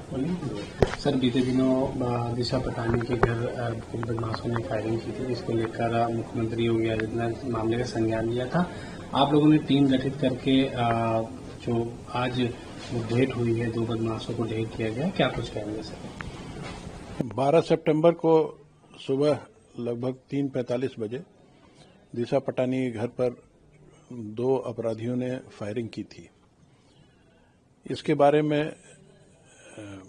Sir बीते दिनों दिशा पटानी के घर कुछ बदमाशों ने फायरिंग की थी, जिसको लेकर मुख्यमंत्री योगी आदित्यनाथ ने मामले का संज्ञान लिया था। आप लोगों ने टीम गठित करके जो आज मुठभेड़ हुई है, 2 बदमाशों को ढेर किया गया, क्या कुछ कहेंगे सर? 12 सितंबर को सुबह लगभग 3:45 बजे दिशा पटानी के घर पर 2 अपराधियों ने फायरिंग की थी। इसके बारे में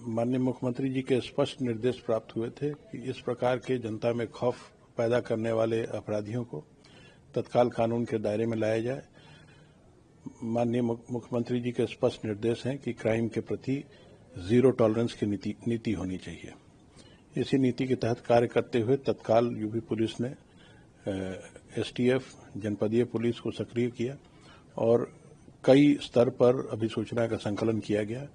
माननीय मुख्यमंत्री जी के स्पष्ट निर्देश प्राप्त हुए थे कि इस प्रकार के जनता में खौफ पैदा करने वाले अपराधियों को तत्काल कानून के दायरे में लाया जाए। माननीय मुख्यमंत्री जी के स्पष्ट निर्देश हैं कि क्राइम के प्रति जीरो टॉलरेंस की नीति होनी चाहिए। इसी नीति के तहत कार्य करते हुए तत्काल यूपी पुलिस ने एसटीएफ जनपदीय पुलिस को सक्रिय किया और कई स्तर पर अभिसूचना का संकलन किया गया।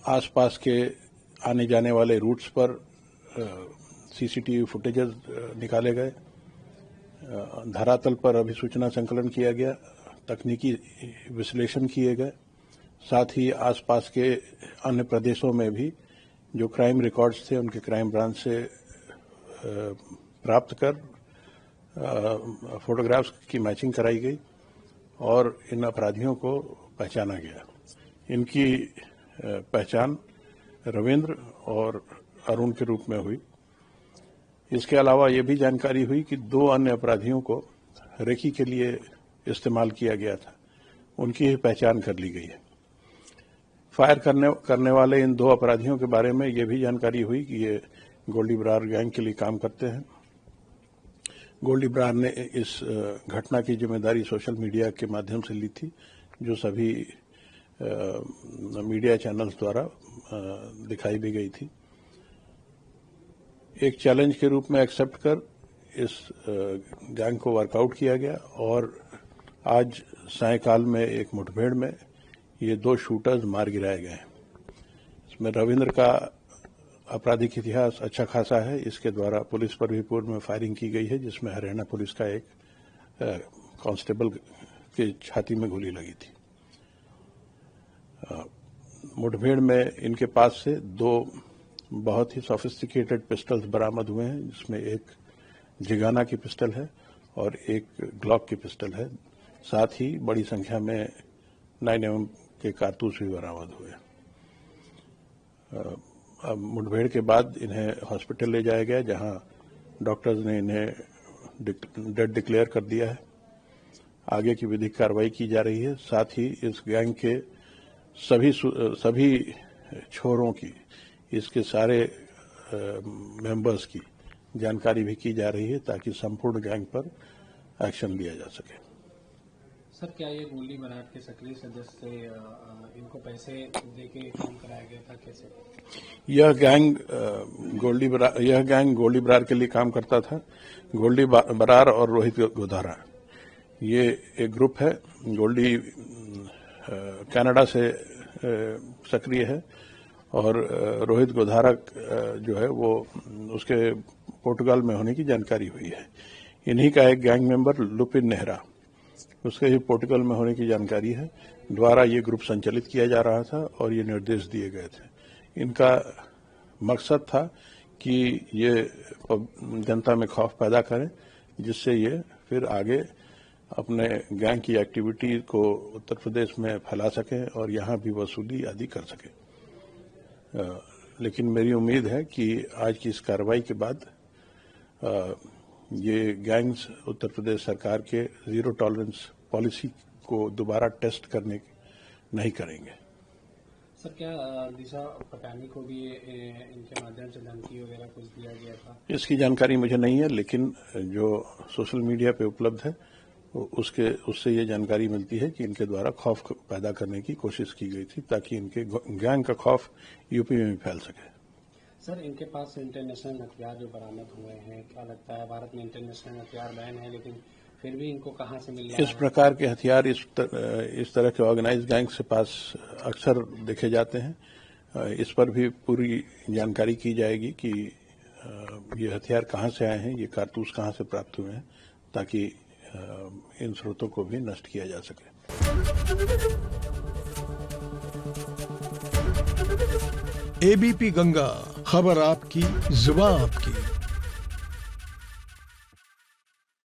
आसपास के आने जाने वाले रूट्स पर सीसीटीवी फुटेजेस निकाले गए, धरातल पर अभिसूचना संकलन किया गया, तकनीकी विश्लेषण किए गए, साथ ही आसपास के अन्य प्रदेशों में भी जो क्राइम रिकॉर्ड्स थे उनके क्राइम ब्रांच से प्राप्त कर फोटोग्राफ्स की मैचिंग कराई गई और इन अपराधियों को पहचाना गया। इनकी पहचान रविंद्र और अरुण के रूप में हुई। इसके अलावा ये भी जानकारी हुई कि 2 अन्य अपराधियों को रेकी के लिए इस्तेमाल किया गया था, उनकी ही पहचान कर ली गई है। फायर करने वाले इन 2 अपराधियों के बारे में ये भी जानकारी हुई कि ये गोल्डी बरार गैंग के लिए काम करते हैं। गोल्डी बरार ने इस घटना की जिम्मेदारी सोशल मीडिया के माध्यम से ली थी, जो सभी मीडिया चैनल्स द्वारा दिखाई भी गई थी। एक चैलेंज के रूप में एक्सेप्ट कर इस गैंग को वर्कआउट किया गया और आज सायंकाल में एक मुठभेड़ में ये 2 शूटर्स मार गिराए गए। इसमें रविंद्र का आपराधिक इतिहास अच्छा खासा है। इसके द्वारा पुलिस पर भी पूर्व में फायरिंग की गई है, जिसमें हरियाणा पुलिस का एक कांस्टेबल के छाती में गोली लगी थी। मुठभेड़ में इनके पास से 2 बहुत ही सोफिस्टिकेटेड पिस्टल्स बरामद हुए हैं, जिसमें एक जिगाना की पिस्टल है और एक ग्लॉक की पिस्टल है। साथ ही बड़ी संख्या में 9mm के कारतूस भी बरामद हुए। अब मुठभेड़ के बाद इन्हें हॉस्पिटल ले जाया गया, जहां डॉक्टर्स ने इन्हें डेड डिक्लेयर कर दिया है। आगे की विधिक कार्रवाई की जा रही है। साथ ही इस गैंग के सभी छोरों की, इसके सारे मेंबर्स की जानकारी भी की जा रही है, ताकि संपूर्ण गैंग पर एक्शन लिया जा सके। सर क्या ये गोल्डी बरार के सक्रिय सदस्य थे? इनको पैसे देके काम कराया गया था, कैसे? यह गैंग गोल्डी बरार के लिए काम करता था। गोल्डी बरार और रोहित गोधारा ये एक ग्रुप है। गोल्डी कनाडा से सक्रिय है और रोहित गोधारा जो है वो उसके पोर्टुगाल में होने की जानकारी हुई है। इन्हीं का एक गैंग मेंबर लुपिन नेहरा, उसके ही पोर्टुगल में होने की जानकारी है, द्वारा ये ग्रुप संचालित किया जा रहा था और ये निर्देश दिए गए थे। इनका मकसद था कि ये जनता में खौफ पैदा करें, जिससे ये फिर आगे अपने गैंग की एक्टिविटी को उत्तर प्रदेश में फैला सकें और यहाँ भी वसूली आदि कर सकें। लेकिन मेरी उम्मीद है कि आज की इस कार्रवाई के बाद ये गैंग्स उत्तर प्रदेश सरकार के जीरो टॉलरेंस पॉलिसी को दोबारा टेस्ट करने नहीं करेंगे। सर क्या दिशा पटानी को भी इनके माध्यम से धमकी वगैरह कुछ दिया गया था? इसकी जानकारी मुझे नहीं है, लेकिन जो सोशल मीडिया पे उपलब्ध है उससे ये जानकारी मिलती है कि इनके द्वारा खौफ पैदा करने की कोशिश की गई थी, ताकि इनके गैंग का खौफ यूपी में भी फैल सके। सर इनके पास इंटरनेशनल हथियार जो बरामद हुए हैं, क्या लगता है? भारत में इंटरनेशनल हथियार बैन है, लेकिन फिर भी इनको कहां से मिल रहा है? इस प्रकार के हथियार इस तरह के ऑर्गेनाइज्ड गैंग के पास अक्सर देखे जाते हैं। इस पर भी पूरी जानकारी की जाएगी कि ये हथियार कहां से आए हैं, ये कारतूस कहां से प्राप्त हुए हैं, ताकि इन स्रोतों को भी नष्ट किया जा सके। एबीपी गंगा, खबर आपकी, जुबान आपकी।